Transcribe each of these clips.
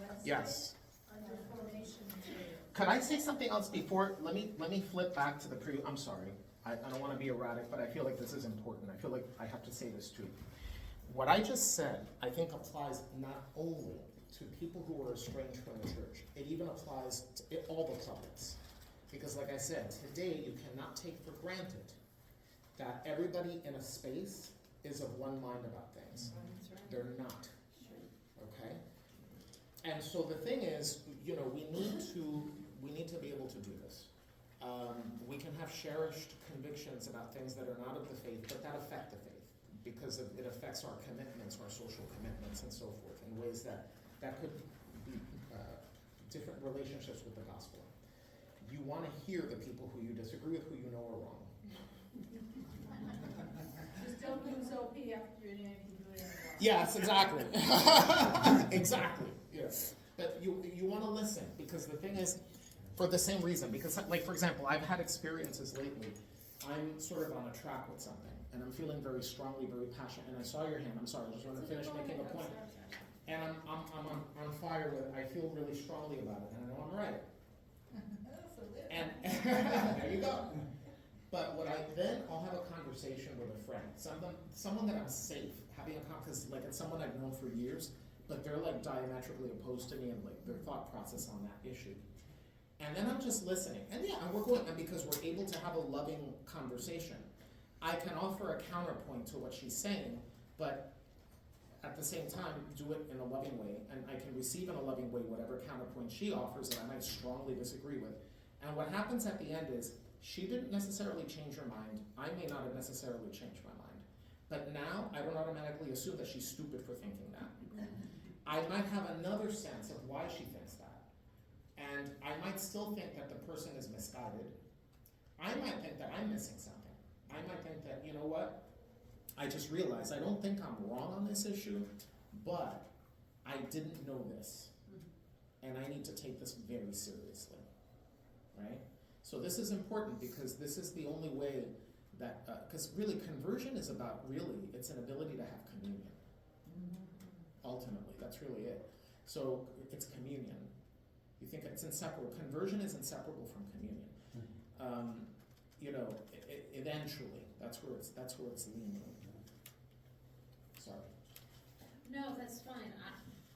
website. Yes. Under formation material. Could I say something else before? Let me flip back to the I'm sorry. I don't want to be erratic, but I feel like this is important. I feel like I have to say this too. What I just said, I think applies not only to people who are estranged from the church, it even applies to all the couples. Because like I said, today you cannot take for granted that everybody in a space is of one mind about things. They're not. Okay? And so the thing is, you know, we need to be able to do this. We can have cherished convictions about things that are not of the faith, but that affect the faith, because it affects our commitments, our social commitments, and so forth, in ways that could be different relationships with the gospel. You want to hear the people who you disagree with, who you know are wrong. Just don't lose OP after you're in anything doing it wrong. Yes, exactly. Exactly. Yes. But you want to listen, because the thing is, for the same reason, because like for example, I've had experiences lately. I'm sort of on a track with something, and I'm feeling very strongly, very passionate. And I saw your hand. I'm sorry, I just want to finish making a point. And I'm on fire with. I feel really strongly about it, and I know I'm right. And there you go. But I'll have a conversation with a friend, someone that I'm safe having a conversation, because like it's someone I've known for years, but they're like diametrically opposed to me and like their thought process on that issue. And then I'm just listening, and because we're able to have a loving conversation, I can offer a counterpoint to what she's saying, but at the same time do it in a loving way, and I can receive in a loving way whatever counterpoint she offers that I might strongly disagree with. And what happens at the end is, she didn't necessarily change her mind. I may not have necessarily changed my mind. But now, I don't automatically assume that she's stupid for thinking that. I might have another sense of why she thinks that. And I might still think that the person is misguided. I might think that I'm missing something. I might think that, you know what? I just realized I don't think I'm wrong on this issue, but I didn't know this. And I need to take this very seriously. Right? So this is important, because this is the only way that, because really conversion is about, it's an ability to have communion. Ultimately, that's really it. So it's communion. You think it's inseparable. Conversion is inseparable from communion. Eventually, that's where it's leaning. Sorry. No, that's fine.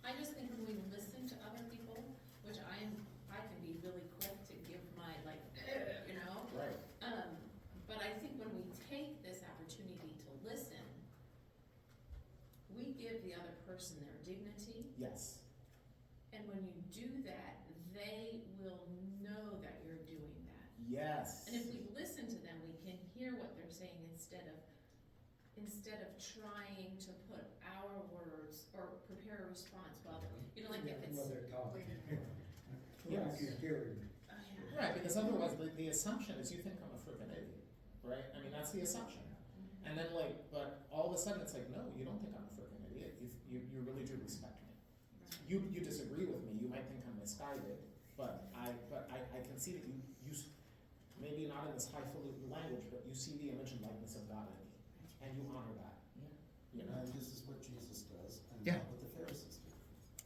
I just think when we listen to other people, which I can be really quick to give my Right. But I think when we take this opportunity to listen, we give the other person their dignity. Yes. And when you do that, they will know that you're doing that. Yes. And if we listen to them, we can hear what they're saying instead of trying to put our words or prepare a response while they're, if it's. While they're talking. Yes. You're hearing. Right, because otherwise the assumption is you think I'm a freaking idiot, right? I mean, that's the assumption. And then but all of a sudden it's like, no, you don't think I'm a freaking idiot. You really do respect me. You disagree with me. You might think I'm misguided, but I can see that you maybe not in this highfalutin language, but you see the image and likeness of God in me, and you honor that. You know? And this is what Jesus does, and Yeah. not what the Pharisees do.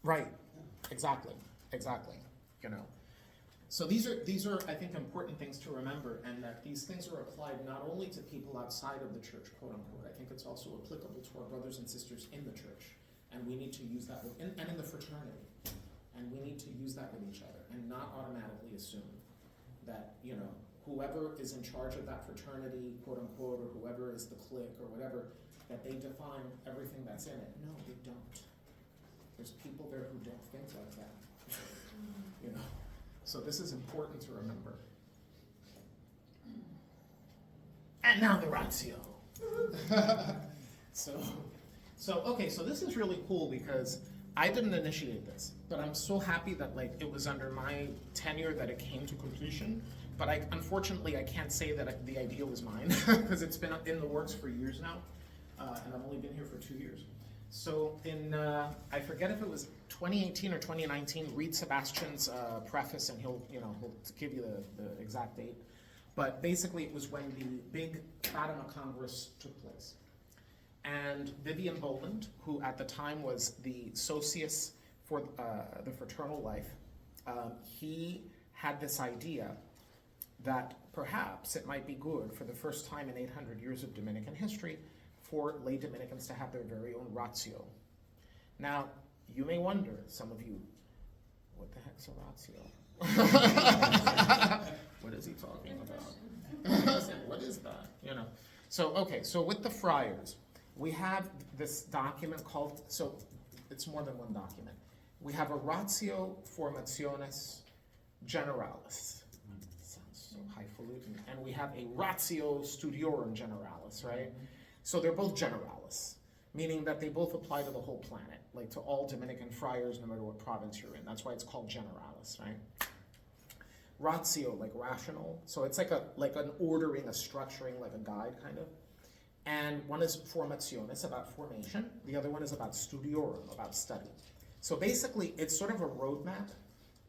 Right. Yeah. Exactly. So these are I think important things to remember, and that these things are applied not only to people outside of the church, quote unquote. I think it's also applicable to our brothers and sisters in the church, and we need to use that and in the fraternity, and we need to use that with each other, and not automatically assume that whoever is in charge of that fraternity, quote unquote, or whoever is the clique or whatever, that they define everything that's in it. No, they don't. There's people there who don't think like that. So this is important to remember. And now the ratio. So this is really cool, because I didn't initiate this, but I'm so happy that it was under my tenure that it came to completion. But unfortunately I can't say that the idea was mine, because it's been in the works for years now, and I've only been here for 2 years. So in, I forget if it was 2018 or 2019, read Sebastian's preface, and he'll give you the exact date. But basically it was when the big Fatima Congress took place. And Vivian Boland, who at the time was the Socius for the fraternal life, he had this idea that perhaps it might be good for the first time in 800 years of Dominican history for lay Dominicans to have their very own ratio. Now, you may wonder, some of you, what the heck's a ratio? What is he talking about? What is that? You know. So, okay, so with the friars, we have this document called, so it's more than one document. We have a ratio formationis generalis. Sounds so highfalutin. And we have a ratio studiorum generalis, right? So they're both generalis, meaning that they both apply to the whole planet, like to all Dominican friars, no matter what province you're in. That's why it's called generalis, right? Ratio, like rational. So it's like an ordering, a structuring, like a guide, kind of. And one is formationis, about formation. The other one is about studiorum, about study. So basically, it's sort of a roadmap,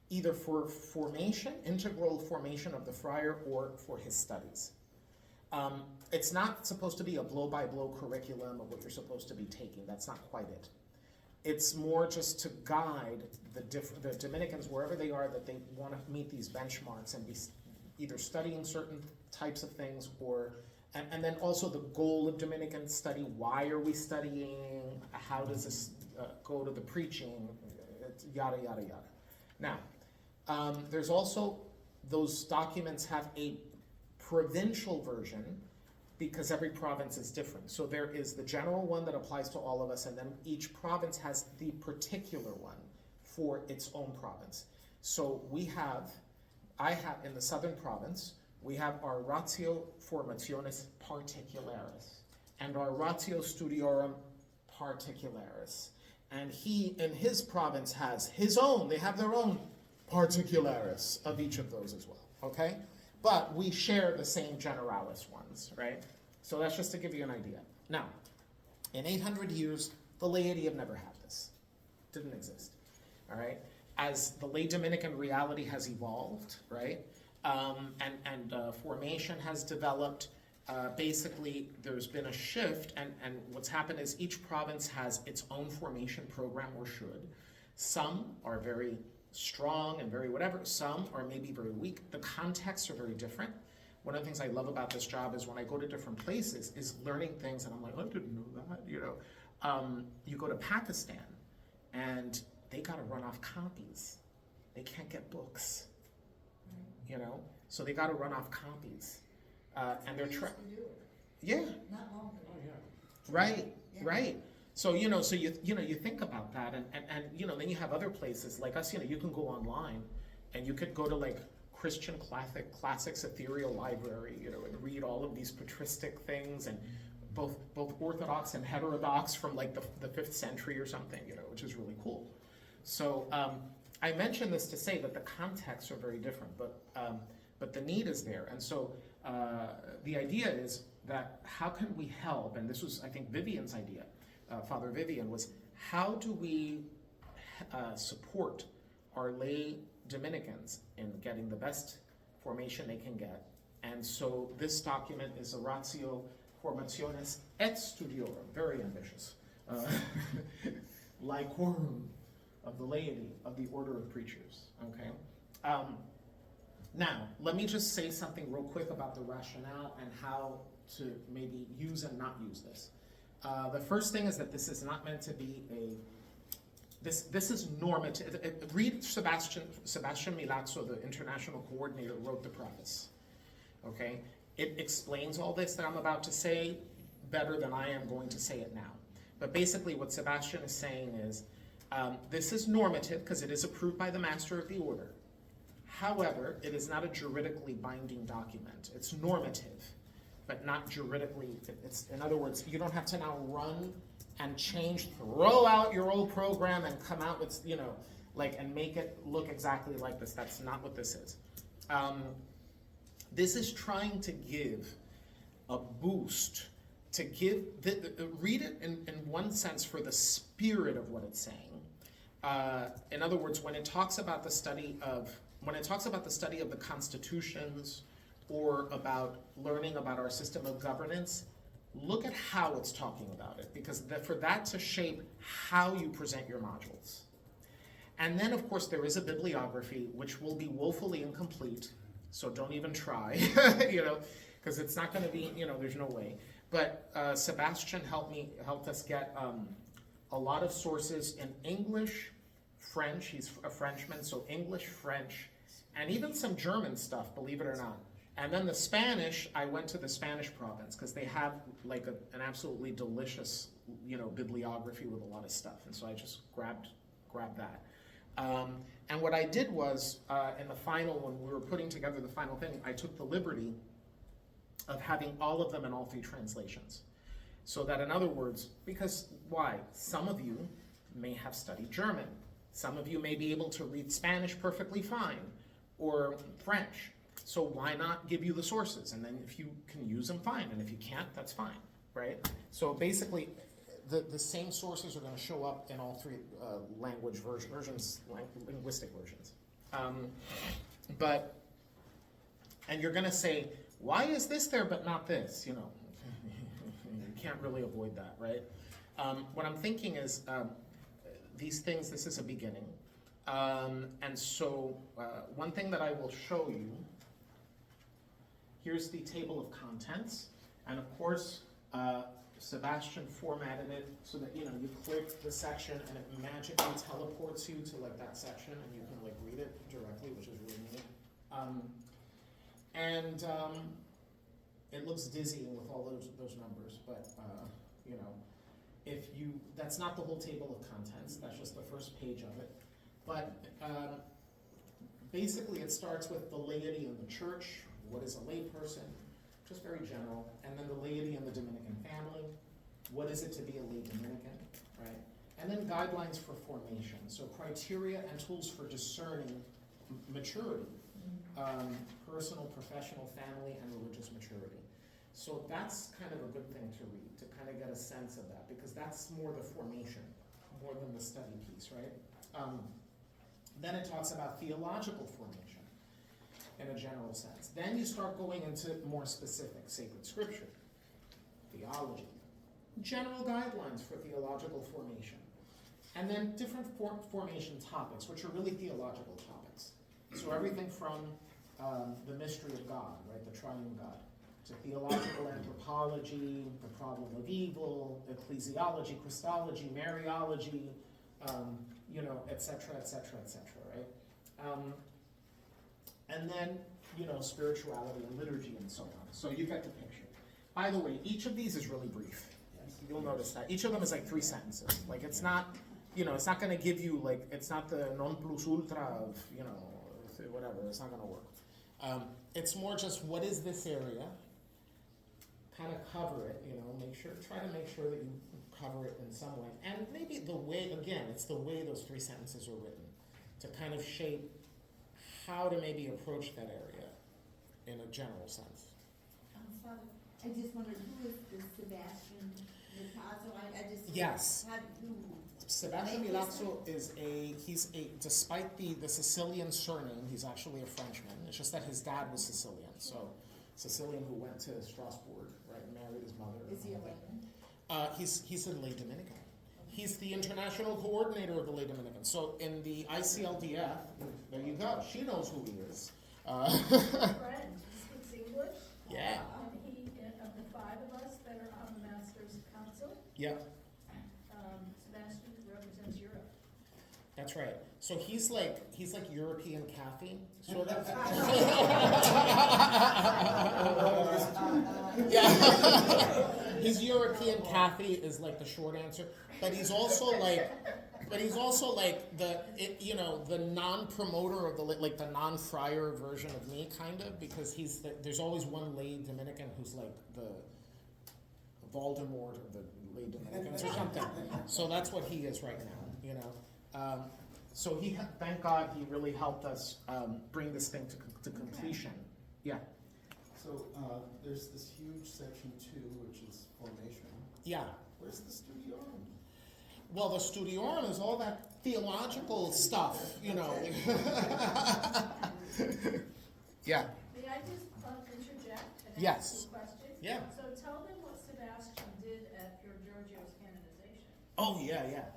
either for formation, integral formation of the friar, or for his studies. It's not supposed to be a blow-by-blow curriculum of what you're supposed to be taking. That's not quite it. It's more just to guide the Dominicans, wherever they are, that they want to meet these benchmarks and be either studying certain types of things, or and then also the goal of Dominican study. Why are we studying? How does this go to the preaching? Yada, yada, yada. Now, there's also, those documents have a provincial version, because every province is different. So there is the general one that applies to all of us, and then each province has the particular one for its own province. So I have in the southern province, we have our ratio formationis particularis and our ratio studiorum particularis. And he, in his province, has his own, they have their own particularis of each of those as well, okay? But we share the same generalis ones, right? So that's just to give you an idea. Now, in 800 years, the laity have never had this. Didn't exist, all right? As the lay Dominican reality has evolved, right? And formation has developed, basically there's been a shift, and what's happened is each province has its own formation program, or should. Some are very strong and very whatever. Some are maybe very weak. The contexts are very different. One of the things I love about this job is when I go to different places is learning things, and I'm like, I didn't know that, you know. You go to Pakistan, and they gotta run off copies. They can't get books, you know? So they gotta run off copies. And they're trying. Yeah. Not long ago. Oh, yeah. Right, Yeah. right. So, you know, so you think about that, and you know, then you have other places like us, you know, you can go online and you could go to like Christian Classics Ethereal Library, you know, and read all of these patristic things, and both Orthodox and heterodox from like the 5th century or something, you know, which is really cool. So I mention this to say that the contexts are very different, but the need is there. And so the idea is that how can we help, and this was, I think, Vivian's idea, Father Vivian, was how do we support our lay Dominicans in getting the best formation they can get. And so this document is a ratio formationis et studiorum, very ambitious. Laicorum, of the laity, of the order of preachers, okay? Now, let me just say something real quick about the rationale and how to maybe use and not use this. The first thing is that this is not meant to be this is normative. Read Sebastian Milazzo, the international coordinator, wrote the preface, okay? It explains all this that I'm about to say better than I am going to say it now. But basically what Sebastian is saying is, this is normative because it is approved by the master of the order. However, it is not a juridically binding document. It's normative, but not juridically. It's, in other words, you don't have to now run and change, throw out your old program and come out with, you know, like, and make it look exactly like this. That's not what this is. This is trying to give a boost, to give, read it in one sense for the spirit of what it's saying. In other words, when it talks about the study of the constitutions, or about learning about our system of governance, look at how it's talking about it, because for that to shape how you present your modules. And then, of course, there is a bibliography, which will be woefully incomplete, so don't even try, because it's not going to be, there's no way. But Sebastian helped us get a lot of sources in English, French, he's a Frenchman, so English, French, and even some German stuff, believe it or not. And then the Spanish, I went to the Spanish province, because they have like an absolutely delicious, bibliography with a lot of stuff. And so I just grabbed that. And what I did was, in the final, when we were putting together the final thing, I took the liberty of having all of them in all three translations. So that, in other words, because why? Some of you may have studied German. Some of you may be able to read Spanish perfectly fine, or French. So why not give you the sources? And then if you can use them, fine. And if you can't, that's fine, right? So basically, the same sources are going to show up in all three linguistic versions. And you're going to say, why is this there but not this? You can't really avoid that, right? What I'm thinking is, these things, this is a beginning. And so one thing that I will show you, here's the table of contents. And of course, Sebastian formatted it so that, you click the section and it magically teleports you to like that section and you can like read it directly, which is really neat. It looks dizzying with all those numbers, but that's not the whole table of contents, that's just the first page of it. But basically it starts with the laity in the church, what is a layperson, just very general, and then the laity in the Dominican family, what is it to be a lay Dominican, right? And then guidelines for formation, so criteria and tools for discerning maturity, personal, professional, family, and religious maturity. So that's kind of a good thing to read, to kind of get a sense of that, because that's more the formation, more than the study piece, right? Then it talks about theological formation in a general sense. Then you start going into more specific, sacred scripture, theology, general guidelines for theological formation, and then different formation topics, which are really theological topics. So everything from the mystery of God, right, the triune God, to theological anthropology, the problem of evil, ecclesiology, Christology, Mariology, et cetera, right? And then, spirituality and liturgy and so on. So you get the picture. By the way, each of these is really brief. You'll notice that. Each of them is like 3 sentences. Like it's not, it's not going to give you like, it's not the non plus ultra of, whatever. It's not going to work. It's more just what is this area? Kind of cover it, try to make sure that you cover it in some way. And maybe the way, again, it's the way those 3 sentences are written to kind of shape how to maybe approach that area in a general sense. Father, I just wondered, who is this Sebastian Milazzo? I just... Yes. Who? Sebastian Milazzo despite the Sicilian surname, he's actually a Frenchman. It's just that his dad was Sicilian, so Sicilian who went to Strasbourg, right, married his mother. Is he a layman? He's a lay Dominican. He's the international coordinator of the lay Dominicans. So in the ICLDF, there you go. She knows who he is. Friend, he speaks English. Yeah. And he, of the 5 of us that are on the Masters Council, Yeah, Sebastian represents Europe. that's right. So he's like European Kathy, sort of. Yeah. He's European Kathy is like the short answer, but he's also like the non-promoter of the non-friar version of me, kind of, because there's always one lay Dominican who's like the Voldemort of the lay Dominicans or something. So that's what he is right now, So thank God he really helped us bring this thing to completion. Yeah. So there's this huge section 2, which is formation. Yeah. Where's the Studiorum? Well, the Studiorum is all that theological stuff, Yeah. Yeah. May I just interject and Yes. ask a question? Yeah. So tell them what Sebastian did at your Giorgio's canonization. Oh, yeah.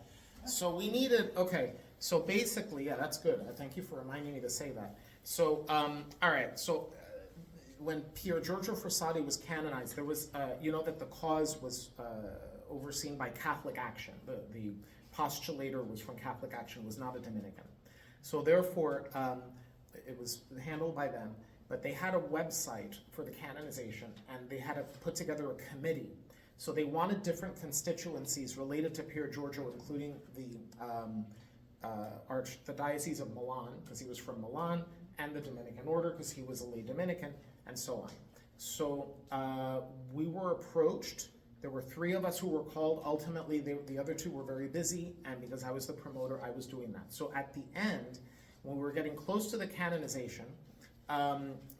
So we needed, okay. So basically, yeah, that's good. Thank you for reminding me to say that. So, all right. So, when Pier Giorgio Frassati was canonized, there was, you know, that the cause was overseen by Catholic Action. The postulator was from Catholic Action, was not a Dominican. So therefore, it was handled by them. But they had a website for the canonization, and they had to put together a committee. So they wanted different constituencies related to Pier Giorgio, including the Diocese of Milan, because he was from Milan, and the Dominican Order, because he was a lay Dominican, and so on. So we were approached. There were 3 of us who were called. Ultimately, the other 2 were very busy, and because I was the promoter, I was doing that. So at the end, when we were getting close to the canonization,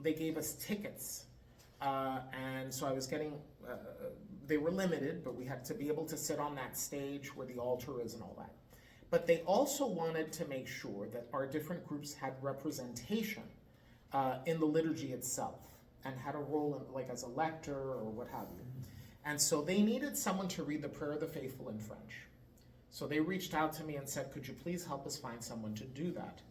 they gave us tickets. And so I was getting, they were limited, but we had to be able to sit on that stage where the altar is and all that. But they also wanted to make sure that our different groups had representation in the liturgy itself and had a role in, like as a lector or what have you. And so they needed someone to read the Prayer of the Faithful in French. So they reached out to me and said, could you please help us find someone to do that?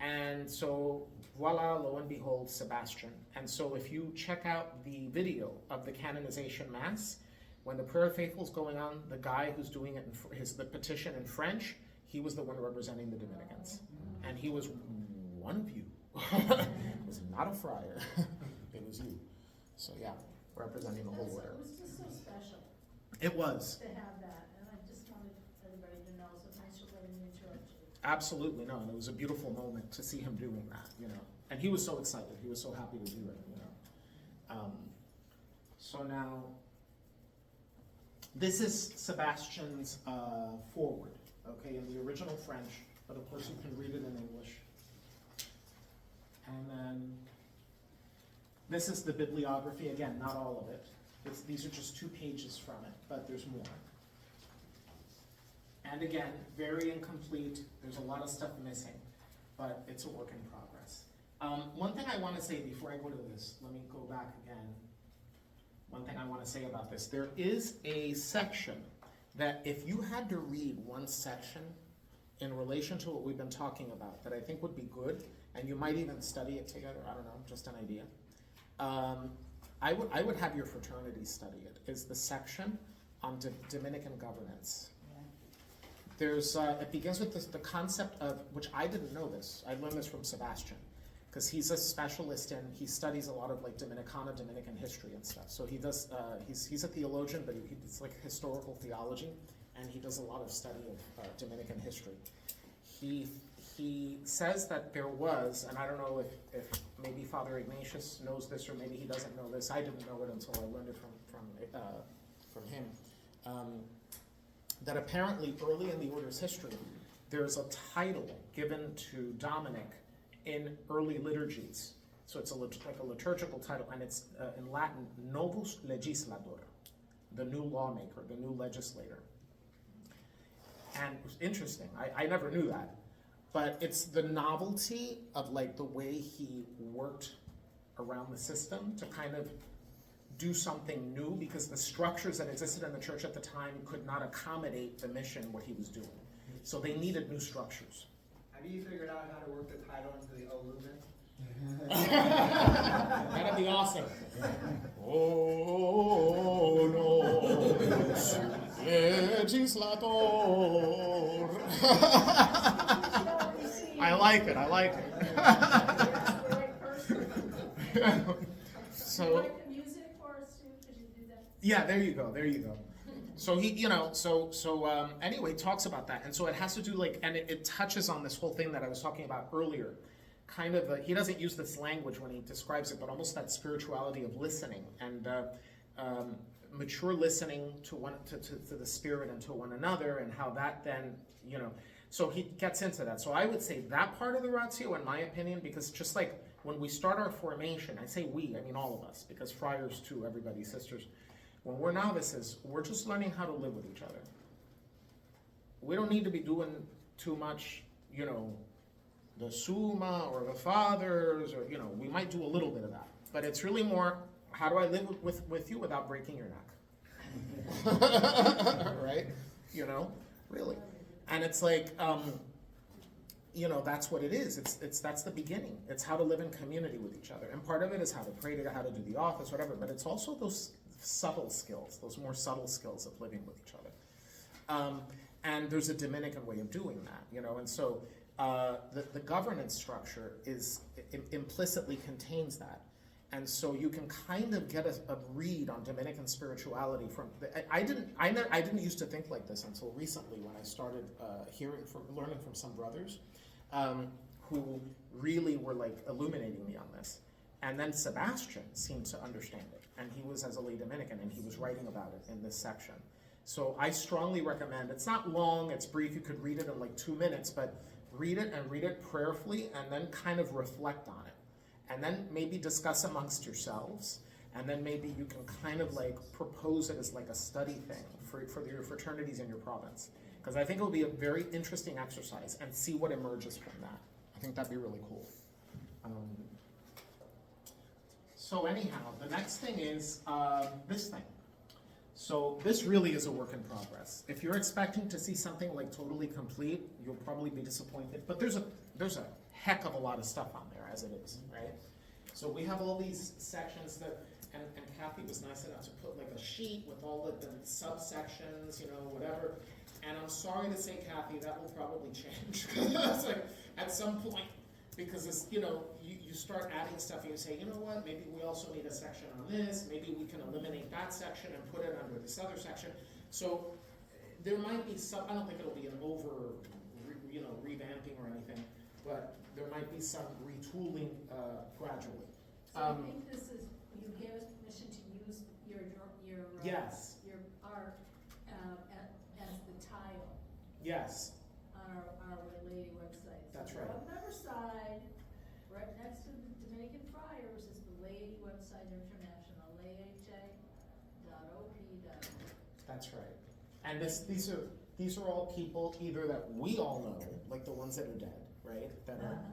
And so, voila, lo and behold, Sebastian. And so if you check out the video of the canonization mass, when the Prayer of Faithful is going on, the guy who's doing it, the petition in French, he was the one representing the Dominicans. And he was one of you. It was not a friar. It was you. So yeah, representing the whole order. It was just so special It was. to have that, and I just wanted everybody to know, so thanks for letting me interrupt you. Absolutely, no, and it was a beautiful moment to see him doing that, you know. And he was so excited, he was so happy to do it, you know. So now, this is Sebastian's foreword, okay, in the original French, but of course you can read it in English. And then, this is the bibliography, again, not all of it. These are just 2 pages from it, but there's more. And again, very incomplete, there's a lot of stuff missing, but it's a work in progress. One thing I want to say before I go to this, let me go back again. One thing I want to say about this, there is a section that if you had to read one section in relation to what we've been talking about, that I think would be good, and you might even study it together, I don't know, just an idea. I would have your fraternity study it, is the section on Dominican governance. There's, it begins with the concept of, which I didn't know this, I learned this from Sebastian, because he's a specialist in, he studies a lot of like Dominican history and stuff. So he does, he's a theologian, but it's like historical theology, and he does a lot of study of Dominican history. He says that there was, and I don't know if maybe Father Ignatius knows this or maybe he doesn't know this, I didn't know it until I learned it from him, that apparently early in the order's history, there's a title given to Dominic in early liturgies. So it's like a liturgical title, and it's in Latin, Novus Legislator, the new lawmaker, the new legislator. And it was interesting, I never knew that. But it's the novelty of like the way he worked around the system to kind of do something new, because the structures that existed in the church at the time could not accommodate the mission, what he was doing. So they needed new structures. Have you figured out how to work the title into the O lumen? That'd be awesome. Oh no, legislator. I like it. That's the right person. So. You like the music for us too? Could you do that? Yeah, there you go. So he, you know, anyway, talks about that. And so it has to do like, and it touches on this whole thing that I was talking about earlier. Kind of, he doesn't use this language when he describes it, but almost that spirituality of listening and mature listening to the Spirit and to one another, and how that then, you know, so he gets into that. So I would say that part of the ratio, in my opinion, because just like when we start our formation, I say we, I mean all of us, because friars too, everybody, sisters, when we're novices, we're just learning how to live with each other. We don't need to be doing too much, you know, the Summa or the Fathers, or, you know, we might do a little bit of that. But it's really more, how do I live with you without breaking your neck? Right? You know, really. And it's like, that's what it is. That's the beginning. It's how to live in community with each other. And part of it is how to pray to, how to do the office, whatever, but it's also those subtle skills, those more subtle skills of living with each other. And there's a Dominican way of doing that, and so the governance structure implicitly contains that. And so you can kind of get a read on Dominican spirituality I didn't used to think like this until recently when I started learning from some brothers who really were like illuminating me on this. And then Sebastian seemed to understand it, and he was as a lay Dominican, and he was writing about it in this section. So I strongly recommend, it's not long, it's brief, you could read it in like 2 minutes, but read it prayerfully and then kind of reflect on it. And then maybe discuss amongst yourselves, and then maybe you can kind of like propose it as like a study thing for your fraternities in your province. Because I think it'll be a very interesting exercise, and see what emerges from that. I think that'd be really cool. So anyhow, the next thing is this thing. So this really is a work in progress. If you're expecting to see something like totally complete, you'll probably be disappointed. But there's a heck of a lot of stuff on there as it is, right? So we have all these sections that, and Kathy was nice enough to put like a sheet with all the subsections, whatever. And I'm sorry to say, Kathy, that will probably change. It's like at some point, because it's, you start adding stuff and you say, you know what, maybe we also need a section on this, maybe we can eliminate that section and put it under this other section. So there might be some, I don't think it'll be an over, revamping or anything, but there might be some retooling gradually. So I think this is, you gave us permission to use your Yes. your art as the tile Yes, on our Lady website. That's So right. On Riverside, right next to the Dominican Friars is the Lady website international, laha.op.org. that's right. And these are all people either that we all know, like the ones that are dead, right?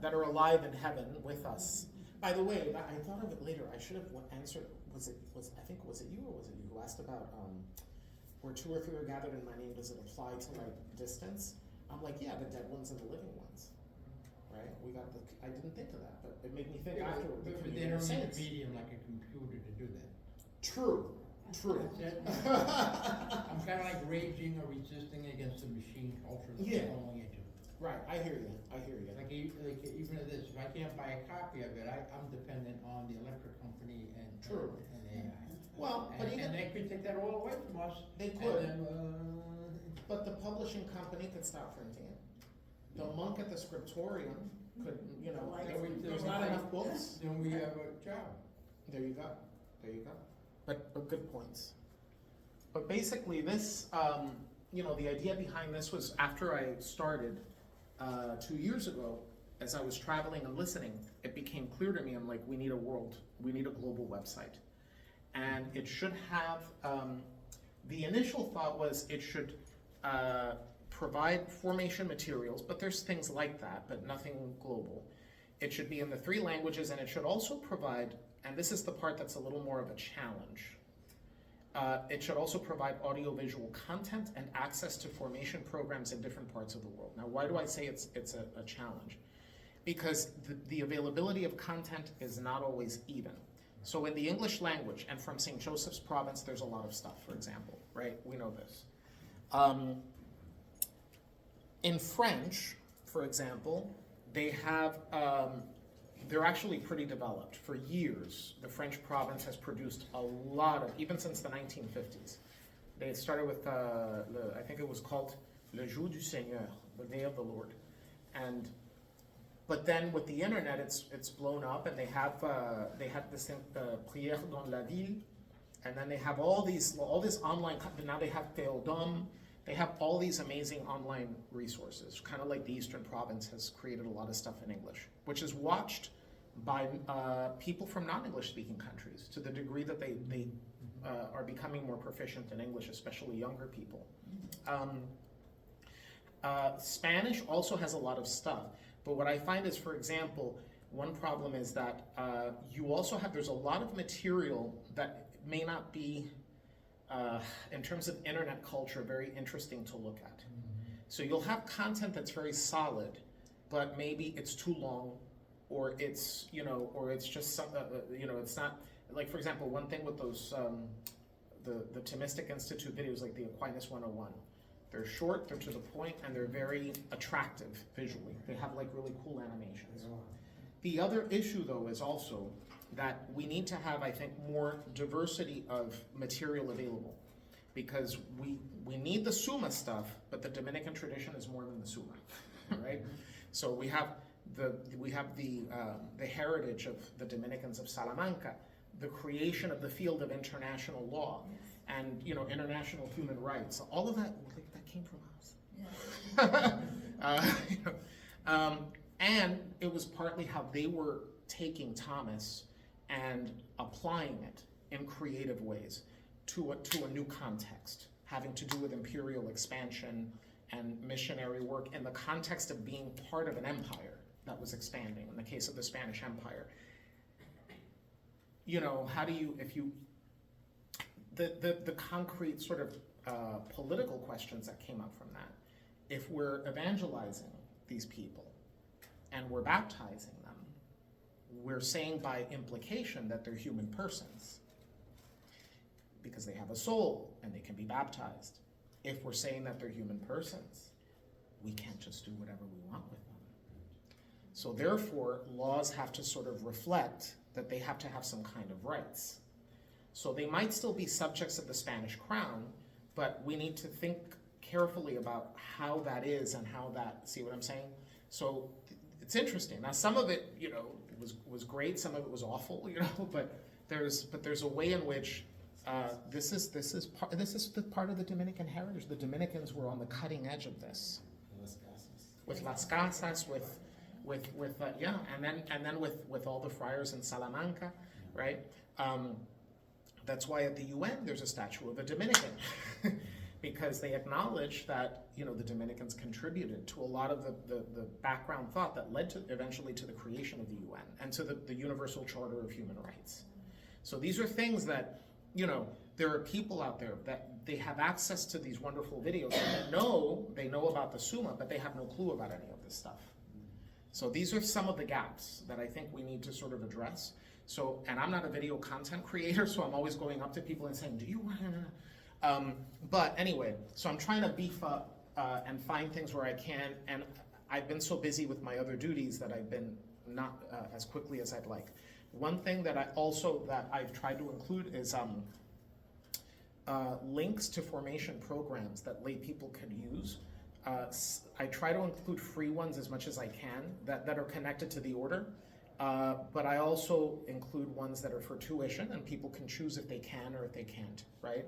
That are alive in heaven with us. By the way, I thought of it later. I should have answered. Was it you or was it you who asked about where 2 or 3 are gathered in my name? Does it apply to like distance? I'm like, yeah, the dead ones and the living ones, right? I didn't think of that, but it made me think afterward. But they don't need a medium like a computer to do that. True. That's it. I'm kind of like raging or resisting against the machine culture that's going into. Right, I hear you. Like even this, if I can't buy a copy of it, I'm dependent on the electric company and True. And AI. Well, but and they could take that all away from us. They could. And then, but the publishing company could stop printing it. The monk at the scriptorium could, there's not enough books. Then we have a job. There you go. But good points. But basically this, the idea behind this was after I started 2 years ago, as I was traveling and listening, it became clear to me, I'm like, we need a global website. And it should have, the initial thought was it should provide formation materials, but there's things like that, but nothing global. It should be in the 3 languages, and it should also provide, and this is the part that's a little more of a challenge, it should also provide audiovisual content and access to formation programs in different parts of the world. Now, why do I say it's a challenge? Because the availability of content is not always even. So in the English language, and from St. Joseph's province, there's a lot of stuff, for example, right? We know this. In French, for example, they have, they're actually pretty developed. For years, the French province has produced a lot of, even since the 1950s. They started with, I think it was called Le Jour du Seigneur, the Day of the Lord. But then with the internet, it's blown up, and they have this thing, Prière dans la ville, and then they have all this online, now they have Théodome, they have all these amazing online resources, kind of like the Eastern Province has created a lot of stuff in English, which is watched by people from non-English speaking countries to the degree that they are becoming more proficient in English, especially younger people. Spanish also has a lot of stuff, but what I find is, for example, one problem is that there's a lot of material that may not be, in terms of internet culture, very interesting to look at. So you'll have content that's very solid, but maybe it's too long, or it's, or it's just some, it's not, like, for example, one thing with those, the Thomistic Institute videos, like the Aquinas 101, they're short, they're to the point, and they're very attractive visually. They have like really cool animations. The other issue, though, is also that we need to have, I think, more diversity of material available, because we need the Summa stuff, but the Dominican tradition is more than the Summa, right? So we have the heritage of the Dominicans of Salamanca, the creation of the field of international law, and international human rights. All of that came from us. And it was partly how they were taking Thomas and applying it in creative ways to a new context, having to do with imperial expansion and missionary work in the context of being part of an empire that was expanding. In the case of the Spanish Empire, how do you, the concrete sort of political questions that came up from that, if we're evangelizing these people and we're baptizing them, we're saying by implication that they're human persons, because they have a soul and they can be baptized. If we're saying that they're human persons, we can't just do whatever we want with them. So therefore, laws have to sort of reflect that they have to have some kind of rights. So they might still be subjects of the Spanish crown, but we need to think carefully about how that is and how that, see what I'm saying? So it's interesting. Now some of it, was great, some of it was awful, but there's a way in which this is part of the Dominican heritage. The Dominicans were on the cutting edge of this. With Las Casas, and then with all the friars in Salamanca, right? That's why at the UN there's a statue of a Dominican, because they acknowledge that the Dominicans contributed to a lot of the background thought that led eventually to the creation of the UN and to the Universal Charter of Human Rights. So these are things that there are people out there that they have access to these wonderful videos and they know about the Summa, but they have no clue about any of this stuff. So these are some of the gaps that I think we need to sort of address. So, and I'm not a video content creator, so I'm always going up to people and saying, do you want to, but anyway, so I'm trying to beef up and find things where I can, and I've been so busy with my other duties that I've been not as quickly as I'd like. One thing that I've tried to include is links to formation programs that lay people can use. I try to include free ones as much as I can that are connected to the order, but I also include ones that are for tuition, and people can choose if they can or if they can't, right?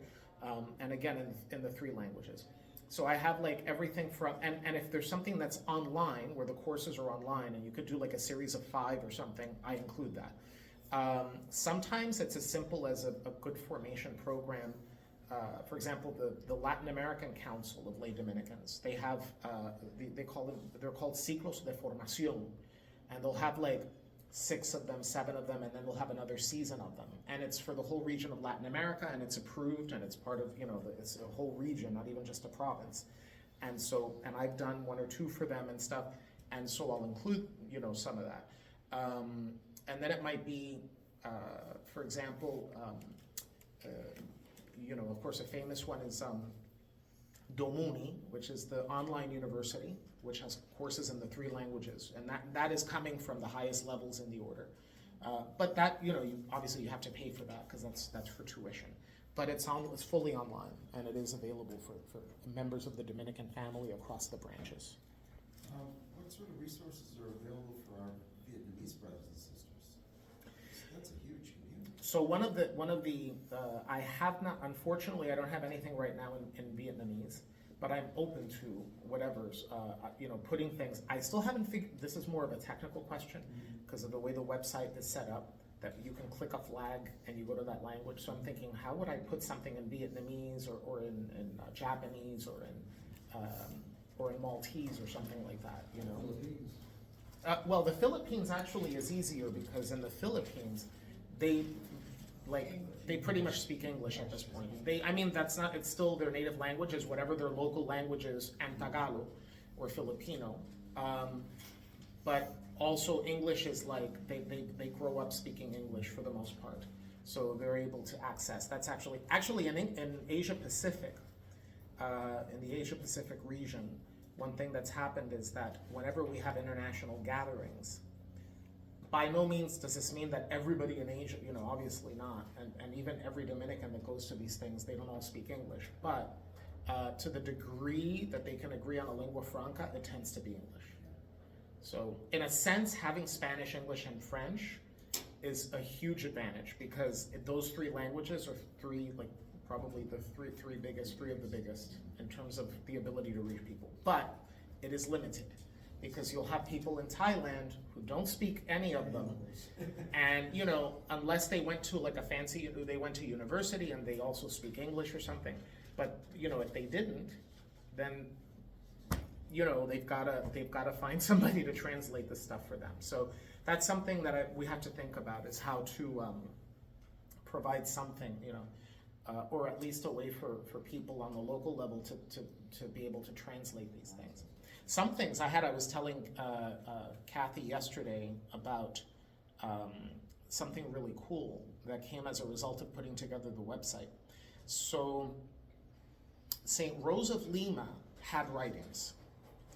And again, in the 3 languages. So I have like everything from, and if there's something that's online, where the courses are online, and you could do like a series of 5 or something, I include that. Sometimes it's as simple as a good formation program. For example, the Latin American Council of Lay Dominicans, they have, they're called Ciclos de Formación, and they'll have like 6 of them, 7 of them, and then they'll have another season of them. And it's for the whole region of Latin America, and it's approved, and it's part of, it's a whole region, not even just a province. And so, and I've done 1 or 2 for them and stuff, and so I'll include, some of that. And then it might be, for example, of course, a famous one is Domuni, which is the online university, which has courses in the 3 languages, and that is coming from the highest levels in the order. But that, obviously you have to pay for that, because that's for tuition. But it's fully online, and it is available for members of the Dominican family across the branches. What sort of resources are available for our Vietnamese brothers and sisters? That's a huge community. So one of the I have not, unfortunately, I don't have anything right now in Vietnamese, but I'm open to whatever's, putting things. I still haven't figured, this is more of a technical question, because of the way the website is set up, that you can click a flag and you go to that language. So I'm thinking, how would I put something in Vietnamese or in Japanese or in Maltese or something like that, Well, the Philippines actually is easier, because in the Philippines, they pretty much speak English at this point. It's still their native language is whatever their local language is, and Tagalog or Filipino. but also English is like, they grow up speaking English for the most part. So they're able to access, that's actually in Asia Pacific, in the Asia Pacific region, one thing that's happened is that whenever we have international gatherings, by no means does this mean that everybody in Asia, obviously not, and even every Dominican that goes to these things, they don't all speak English, but to the degree that they can agree on a lingua franca, it tends to be English. So in a sense, having Spanish, English, and French is a huge advantage because those three languages are probably the three of the biggest in terms of the ability to reach people. But it is limited because you'll have people in Thailand who don't speak any of them. And, unless they went to they went to university and they also speak English or something. But, if they didn't, then, they've got to find somebody to translate this stuff for them. So that's something that we have to think about is how to provide something, or at least a way for people on the local level to be able to translate these things. Some things I was telling Kathy yesterday about something really cool that came as a result of putting together the website. So St. Rose of Lima had writings.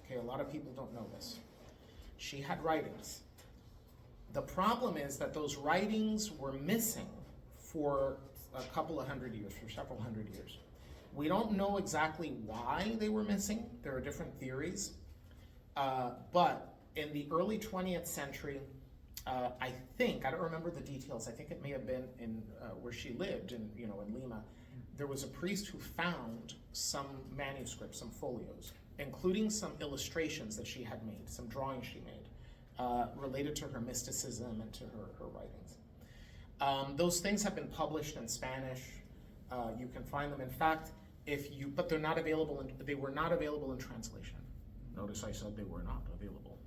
Okay, a lot of people don't know this. She had writings. The problem is that those writings were missing for a couple of hundred years, for several hundred years. We don't know exactly why they were missing. There are different theories. But in the early 20th century, I don't remember the details. I think it may have been in where she lived, in Lima. There was a priest who found some manuscripts, some folios, including some illustrations that she had made, some drawings she made, related to her mysticism and to her writings. Those things have been published in Spanish. You can find them. In fact, but they're not available. They were not available in translation. Notice I said they were not available.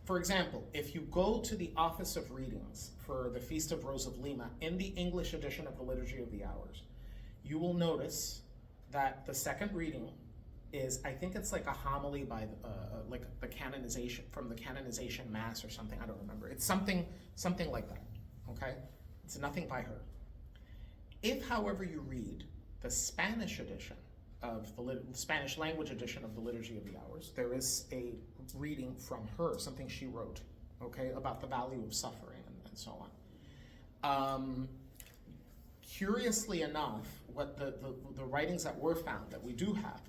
For example, if you go to the Office of Readings for the Feast of Rose of Lima in the English edition of the Liturgy of the Hours, you will notice that the second reading is, I think it's like a homily by the canonization, from the canonization mass or something, I don't remember. It's something like that, okay? It's nothing by her. If, however, you read the Spanish edition of the Spanish language edition of the Liturgy of the Hours, there is a reading from her, something she wrote, okay, about the value of suffering and so on. Curiously enough, what the writings that were found, that we do have,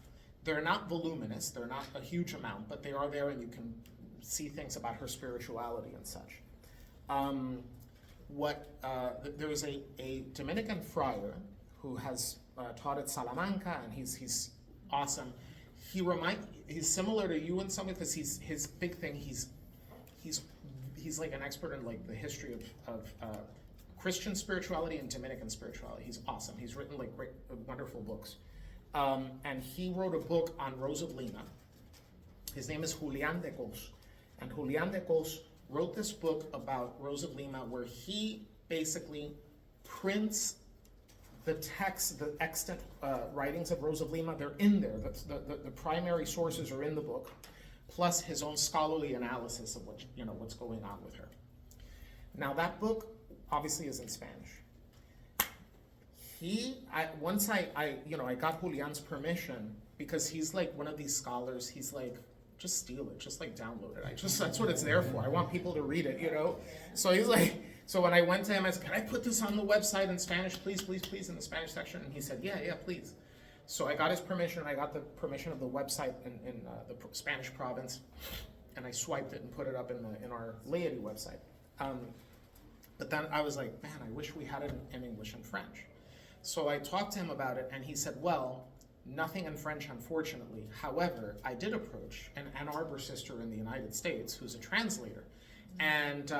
they're not voluminous, they're not a huge amount, but they are there and you can see things about her spirituality and such. There was a Dominican friar who has taught at Salamanca, and he's awesome. He's similar to you in some way, because his big thing, he's like an expert in like the history of Christian spirituality and Dominican spirituality. He's awesome. He's written like great, wonderful books. And he wrote a book on Rose of Lima. His name is Julián de Cos. And Julián de Cos wrote this book about Rose of Lima where he basically prints the text, the extant writings of Rose of Lima. They're in there. The primary sources are in the book, plus his own scholarly analysis of what's going on with her. Now that book obviously is in Spanish. Once I got Julian's permission, because he's like one of these scholars, he's like, just steal it, just like download it. That's what it's there for. I want people to read it, So he's like, so when I went to him, I said, can I put this on the website in Spanish, please, please, please, in the Spanish section? And he said, yeah, please. So I got his permission, I got the permission of the website in the Spanish province, and I swiped it and put it up in our laity website. But then I was like, man, I wish we had it in English and French. So I talked to him about it, and he said, well, nothing in French, unfortunately. However, I did approach an Ann Arbor sister in the United States who's a translator, and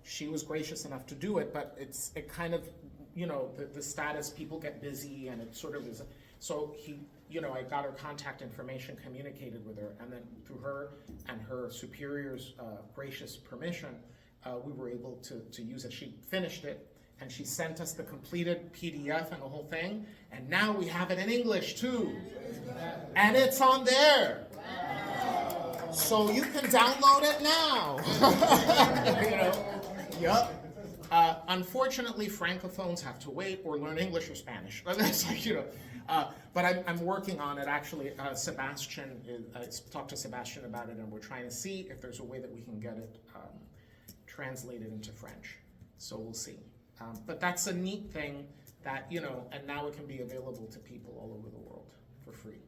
she was gracious enough to do it, but it kind of, the status, people get busy, and it sort of is. So I got her contact information, communicated with her, and then through her and her superior's gracious permission, we were able to use it. She finished it, and she sent us the completed PDF and the whole thing, and now we have it in English too. And it's on there. So you can download it now. You know? Yep. Unfortunately, francophones have to wait or learn English or Spanish. That's like, you know. But I'm working on it. Actually, Sebastian, I talked to Sebastian about it, and we're trying to see if there's a way that we can get it translated into French. So we'll see. But that's a neat thing that, you know, and now it can be available to people all over the world for free.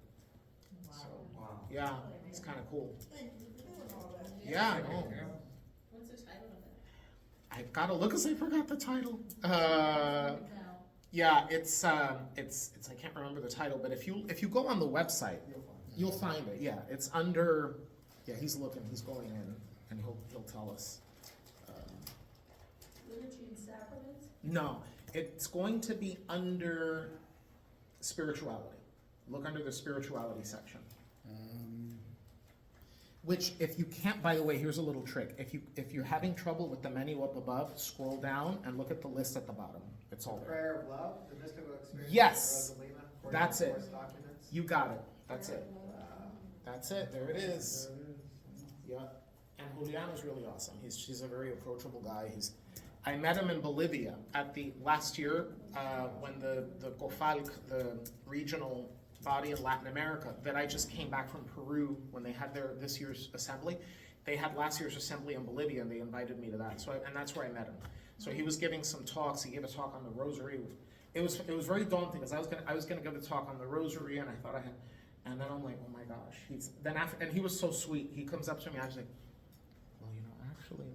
So, Wow. yeah, it's kind of cool. Thank you for doing all that. Yeah, I know. What's the title of it? I've got to look because I forgot the title. Now, Yeah, it's I can't remember the title, but if you go on the website, you'll find it. Yeah, it's under. Yeah, he's looking. He's going in, and he'll tell us. liturgy and sacraments? No, it's going to be under spirituality. Look under the spirituality section. Which, if you can't, by the way, here's a little trick. If you're having trouble with the menu up above, scroll down and look at the list at the bottom. It's all there. Prayer of love, the mystical experience. Yes. of Rosalina, That's according to it. the course documents. You got it. That's it. That's it. There it is. Yeah. And Juliano's really awesome. He's a very approachable guy. I met him in Bolivia at the last year when the COFALC, the regional body in Latin America, that I just came back from Peru when they had this year's assembly. They had last year's assembly in Bolivia, and they invited me to that. And that's where I met him. So he was giving some talks. He gave a talk on the Rosary. It was very daunting because I was gonna give a talk on the Rosary, and I thought I had, and then I'm like, oh my gosh. And he was so sweet. He comes up to me. I was like, well, you know, actually,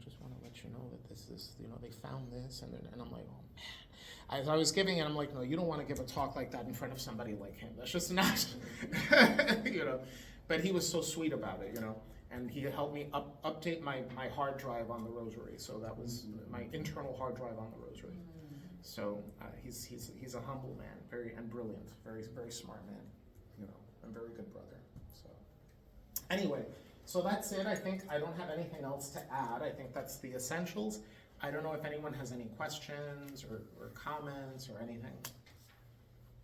just want to let you know that this is, they found this, and I'm like, oh man. As I was giving it, I'm like, no, you don't want to give a talk like that in front of somebody like him. That's just not, But he was so sweet about it, and he helped me update my hard drive on the Rosary. So that was my internal hard drive on the Rosary. So he's a humble man, and brilliant, very very smart man, and very good brother. So anyway, so that's it. I think I don't have anything else to add. I think that's the essentials. I don't know if anyone has any questions or comments or anything.